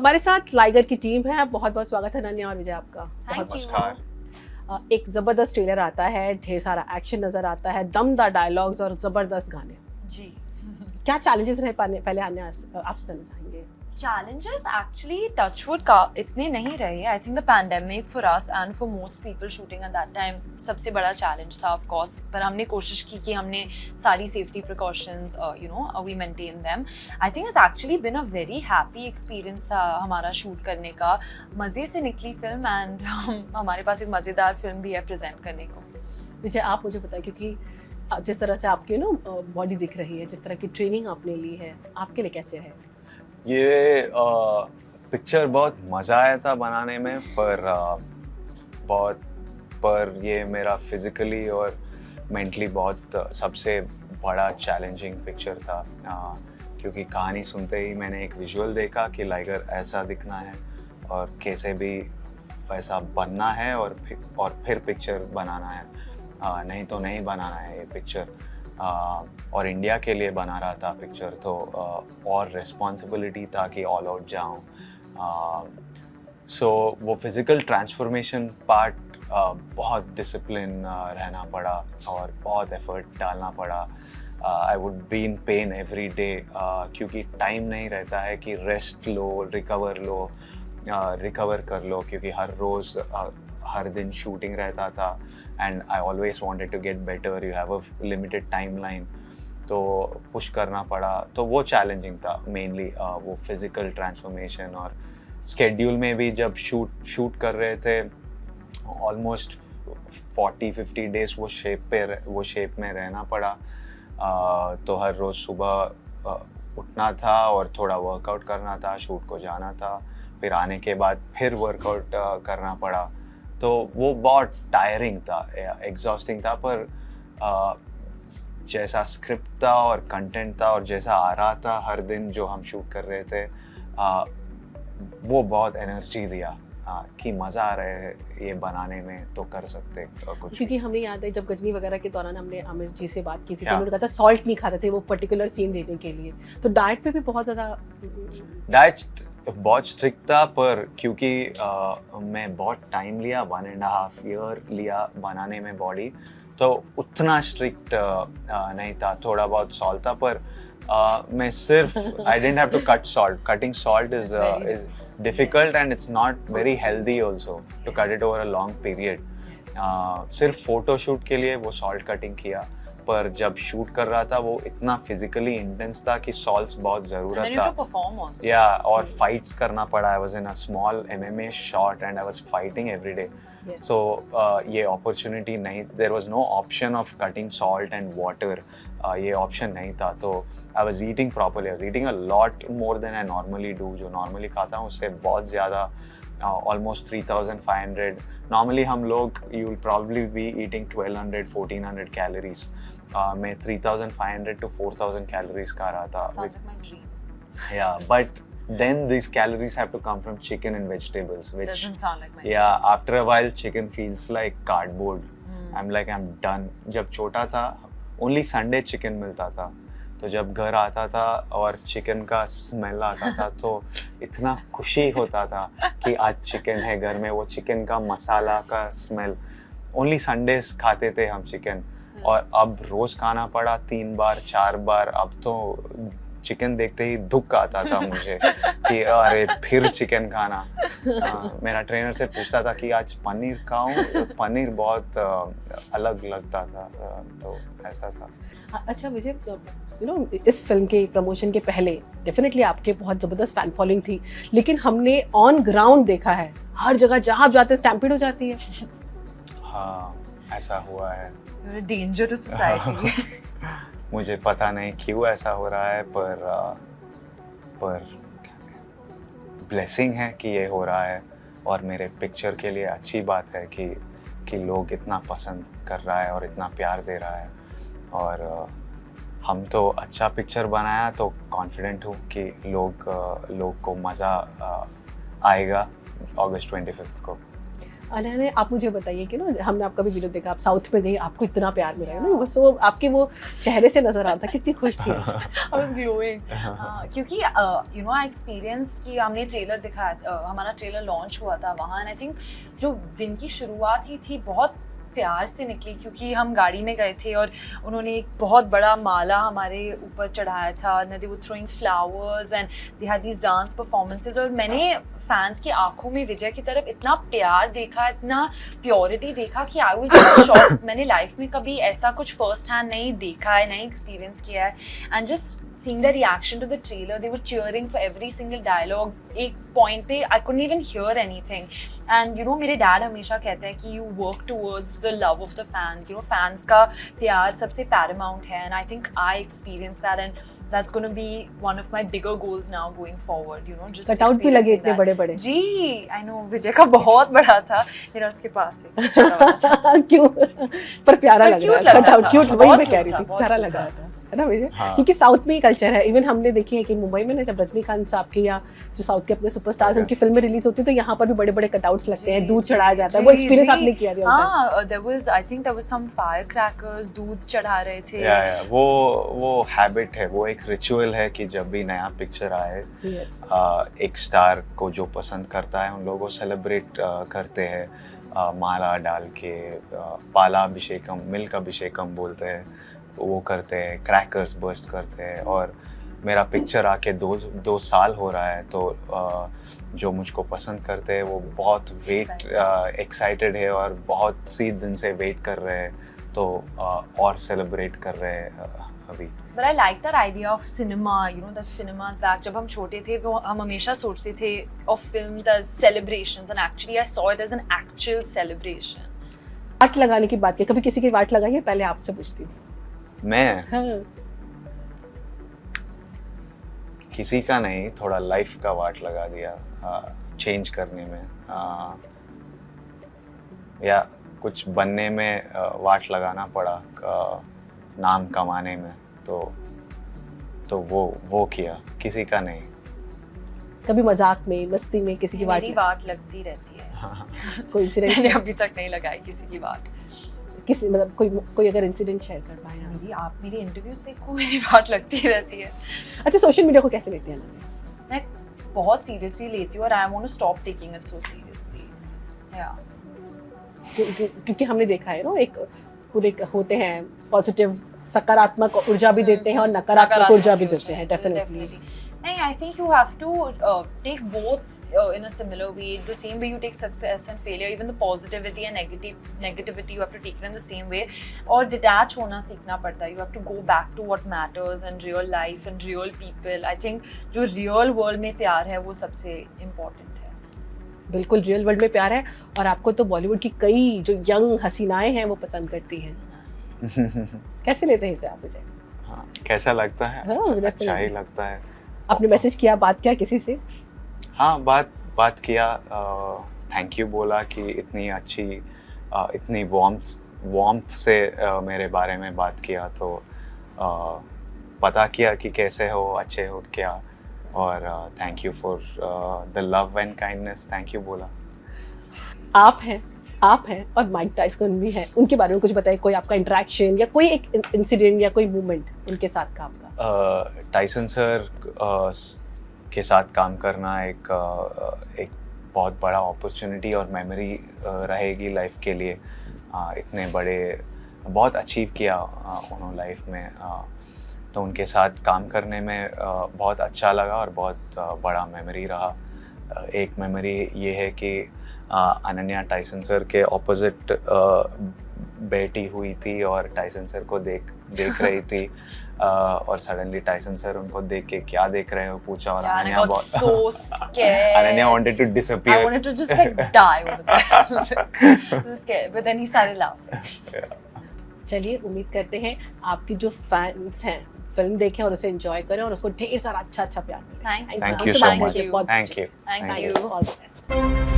हमारे साथ लाइगर की टीम है। बहुत बहुत स्वागत है अनन्या और विजय आपका। नमस्कार। एक जबरदस्त ट्रेलर आता है, ढेर सारा एक्शन नजर आता है, दमदार डायलॉग्स और जबरदस्त गाने जी। क्या चैलेंजेस रहे पहले आने आपसे जानना चाहेंगे। Challenges actually touchwood का इतने नहीं रहे. I think the pandemic for us and for most people shooting at that time सबसे बड़ा challenge था of course. पर हमने कोशिश की कि हमने सारी safety precautions we maintain them. I think it's actually been a very happy experience था हमारा shoot करने का. मज़े से निकली film and हमारे पास एक मज़ेदार film भी है present करने को. विजय आप मुझे बताएं, क्योंकि जिस तरह से आपकी बॉडी दिख रही है, जिस तरह की ट्रेनिंग आपने ली है, आपके लिए कैसे है ये पिक्चर? बहुत मज़ा आया था बनाने में, पर ये मेरा फिज़िकली और मेंटली बहुत सबसे बड़ा चैलेंजिंग पिक्चर था, क्योंकि कहानी सुनते ही मैंने एक विजुअल देखा कि लाइगर ऐसा दिखना है और कैसे भी वैसा बनना है और फिर पिक्चर बनाना है, नहीं तो नहीं बनाना है ये पिक्चर। और इंडिया के लिए बना रहा था पिक्चर, तो और रिस्पॉन्सिबिलिटी था कि ऑल आउट जाऊँ। सो वो फिज़िकल ट्रांसफॉर्मेशन पार्ट बहुत डिसिप्लिन रहना पड़ा और बहुत एफर्ट डालना पड़ा। I would be in pen every day, क्योंकि टाइम नहीं रहता है कि रेस्ट लो, रिकवर कर लो, क्योंकि हर रोज़ हर दिन शूटिंग रहता था and I always wanted to get better. You have a limited timeline, तो पुश करना पड़ा। तो वो चैलेंजिंग था मेनली, वो फिज़िकल ट्रांसफॉर्मेशन। और स्केड्यूल में भी जब शूट कर रहे थे ऑलमोस्ट 40-50 डेज वो शेप में रहना पड़ा। तो हर रोज़ सुबह उठना था और थोड़ा वर्कआउट करना था, शूट को जाना था, फिर आने के बाद फिर वर्कआउट करना पड़ा। तो वो बहुत टायरिंग था, एग्जॉस्टिंग था, पर जैसा स्क्रिप्ट था और कंटेंट था और जैसा आ रहा था हर दिन जो हम शूट कर रहे थे, वो बहुत एनर्जी दिया कि मज़ा आ रहा है ये बनाने में, तो कर सकते कुछ। क्योंकि हमें याद है जब गजनी वगैरह के दौरान हमने आमिर जी से बात की थी, तो उन्होंने कहा था सॉल्ट नहीं खाते थे वो पर्टिकुलर सीन देने के लिए। तो डाइट पे भी बहुत ज़्यादा बहुत स्ट्रिक्ट था, पर क्योंकि मैं बहुत टाइम लिया, 1.5 year लिया बनाने में बॉडी, तो उतना स्ट्रिक्ट नहीं था। थोड़ा बहुत सॉल्ट था, पर मैं सिर्फ I didn't have to cut salt. Cutting salt is difficult and it's not very healthy also to cut it over a long period. सिर्फ फोटोशूट के लिए वो सॉल्ट कटिंग किया, पर जब शूट कर रहा था वो इतना फिजिकली इंटेंस था कि सॉल्ट्स बहुत ज़रूरत था। या और फाइट्स करना पड़ा। I was in a small MMA shot and I was fighting every day. So ये अपॉर्चुनिटी नहीं, there was no option of cutting salt and water, ये ऑप्शन नहीं था। तो I was eating properly, I was eating a lot more than I normally do. जो normally खाता हूँ उससे बहुत ज़्यादा, almost 3,500. Normally हम लोग you will probably be eating 1,200-1,400 calories. मैं 3,500 to 4,000 calories खा रहा था. Sounds like my dream. Yeah, but then these calories have to come from chicken and vegetables, which doesn't sound like my dream. Yeah, after a while chicken feels like cardboard. I'm like I'm done. जब छोटा था only Sunday chicken मिलता था, तो जब घर आता था और चिकन का स्मेल आता था तो इतना खुशी होता था कि आज चिकन है घर में। वो चिकन का मसाला का स्मेल, ओनली संडेज खाते थे हम चिकन, और अब रोज़ खाना पड़ा 3 बार 4 बार। अब तो चिकन देखते ही दुख आता था मुझे कि अरे फिर चिकन खाना। मेरा ट्रेनर से पूछता था कि आज पनीर खाऊं, पनीर बहुत अलग लगता था, तो ऐसा था। अच्छा विजय, इस फिल्म के प्रमोशन के पहले डेफिनेटली आपके बहुत ज़बरदस्त फैन फॉलोइंग थी, लेकिन हमने ऑन ग्राउंड देखा है हर जगह जहाँ आप जाते स्टैम्पीड हो जाती है। हाँ, ऐसा हुआ है। You're a danger to society. मुझे पता नहीं क्यों ऐसा हो रहा है, पर ब्लेसिंग है कि ये हो रहा है, और मेरे पिक्चर के लिए अच्छी बात है कि लोग इतना पसंद कर रहा है और इतना प्यार दे रहा है। और हम तो अच्छा पिक्चर बनाया, तो कॉन्फिडेंट हूँ कि लोग को मज़ा आएगा August 25th को। अनन्या, आप मुझे बताइए कि ना हमने आपका भी वीडियो देखा, आप साउथ में गई, आपको इतना प्यार मिला है ना, बस वो आपके वो चेहरे से नजर आता, कितनी खुश थी। I was glowing. क्योंकि you know I experienced कि हमने ट्रेलर दिखाया, हमारा ट्रेलर लॉन्च हुआ था वहाँ, एंड आई थिंक जो दिन की शुरुआत ही थी बहुत प्यार से निकली, क्योंकि हम गाड़ी में गए थे और उन्होंने एक बहुत बड़ा माला हमारे ऊपर चढ़ाया था, they were throwing flowers and they had these dance performances, और मैंने फैंस की आंखों में विजय की तरफ इतना प्यार देखा, इतना प्योरिटी देखा कि आई वाज शॉक्ड। मैंने लाइफ में कभी ऐसा कुछ फर्स्ट हैंड नहीं देखा है, नहीं एक्सपीरियंस किया है, and just seeing the reaction to the trailer, they were cheering for every single dialogue. एक point पे I couldn't even hear anything. And you know मेरे dad हमेशा कहते हैं कि you work towards the love of the fans. You know fans का प्यार सबसे paramount है, and I think I experienced that, and that's going to be one of my bigger goals now going forward. You know just cutout भी लगे इतने बड़े बड़े। जी I know विजय का बहुत बड़ा था, मेरा उसके पास है छोटा वाला था। क्यों? पर प्यारा लग रहा है कटआउट, क्यूट, वही मैं कह रही थी, प्यारा लग रहा था, है ना विजय? हाँ। क्योंकि साउथ में ही कल्चर है। इवन हमने देखी है कि मुंबई में ना जब रजनीकांत साहब की या जो साउथ के अपने सुपरस्टार्स उनकी फिल्में रिलीज होती है तो यहाँ पर भी बड़े बड़े कटआउट्स लगते हैं, दूध चढ़ाया जाता है। वो एक्सपीरियंस आपने किया रियल टाइम? हाँ, there was I think there was some firecrackers, दूध चढ़ा रहे थे। वो हैबिट है, वो एक रिचुअल है कि जब भी नया पिक्चर आए एक स्टार को जो पसंद करता है उन लोगों को सेलिब्रेट करते हैं, माला डाल के, पाला अभिषेकम, मिल्क अभिषेकम बोलते हैं, वो करते हैं, क्रैकर्स बर्स्ट करते हैं। और मेरा पिक्चर आके दो साल हो रहा है, तो जो मुझको पसंद करते हैं वो बहुत एक्साइटेड है और बहुत सी दिन से वेट कर रहे हैं, तो और सेलिब्रेट कर रहे हैं अभी। But I like that idea of cinema, you know, that cinema is back. जब हम छोटे थे वो हम हमेशा सोचते थे of films as celebrations, and actually I saw it as an actual celebration. वाट लगाने की बात की, कभी किसी की वाट लगाई है? पहले आपसे पूछती हूँ। मैं हाँ। किसी का नहीं, थोड़ा लाइफ का वाट लगा दिया चेंज करने में, या कुछ बनने में वाट लगाना पड़ा, नाम कमाने में, तो वो किया, किसी का नहीं। कभी मजाक में, मस्ती में किसी की वाट? मेरी वाट लगती रहती है। कोई इंसिडेंट? मैंने अभी तक नहीं लगाई किसी की वाट। किसी मतलब कोई अगर इंसिडेंट शेयर कर पाए आप? मेरी इंटरव्यू देखो, मेरी बात लगती रहती है। अच्छा, सोशल मीडिया को कैसे लेती हैं? मैं बहुत सीरियसली लेती हूँ और I want to stop taking it so seriously. या क्योंकि हमने देखा है ना, एक पूरे होते हैं पॉजिटिव, सकारात्मक ऊर्जा भी देते हैं और नकारात्मक ऊर्जा भी देते हैं। डेफिनेटली नहीं, I think you have to take both in a similar way. The same way you take success and failure, even the positivity and negativity, you have to take it in the same way. और detach होना सीखना पड़ता है. You have to go back to what matters and real life and real people. I think जो real world में प्यार है वो सबसे important है। बिल्कुल रियल वर्ल्ड में प्यार है, और आपको तो बॉलीवुड की कई जो यंग हसीनाएं हैं वो पसंद करती हैं। कैसे लेते हैं इसे आप? मुझे हाँ, कैसा लगता है? हाँ, अच्छा ही लगता है। आपने मैसेज किया, बात किया किसी से? हाँ, बात किया, थैंक यू बोला कि इतनी अच्छी, इतनी वार्मथ से मेरे बारे में बात किया, तो पता किया कि कैसे हो, अच्छे हो क्या, और thank you for the love and kindness, thank you बोला। आप हैं और माइक टायसन भी है, उनके बारे में कुछ बताइए। कोई आपका इंटरेक्शन या कोई एक इंसिडेंट या कोई मूवमेंट उनके साथ का आपका? टायसन सर के साथ काम करना एक बहुत बड़ा अपॉर्चुनिटी और मेमोरी रहेगी लाइफ के लिए। इतने बड़े, बहुत अचीव किया उन्होंने लाइफ में, तो उनके साथ काम करने में बहुत अच्छा लगा और बहुत बड़ा मेमोरी रहा। एक मेमोरी ये है कि अनन्या टायसन सर के ऑपोजिट बैठी हुई थी और टायसन सर को देख रही थी, और सडनली टायसन सर उनको देख के क्या देख रहे हो पूछा, और Ananya Ananya wanted to disappear. I wanted to just like die over there. So scared, but then he started laughing. चलिए, उम्मीद करते हैं आपकी जो फैंस हैं फिल्म देखें और उसे एंजॉय करें और उसको ढेर सारा अच्छा प्यार मिले। Thank you. Thank you so much. Thank you. Thank you. Thank you. All the best.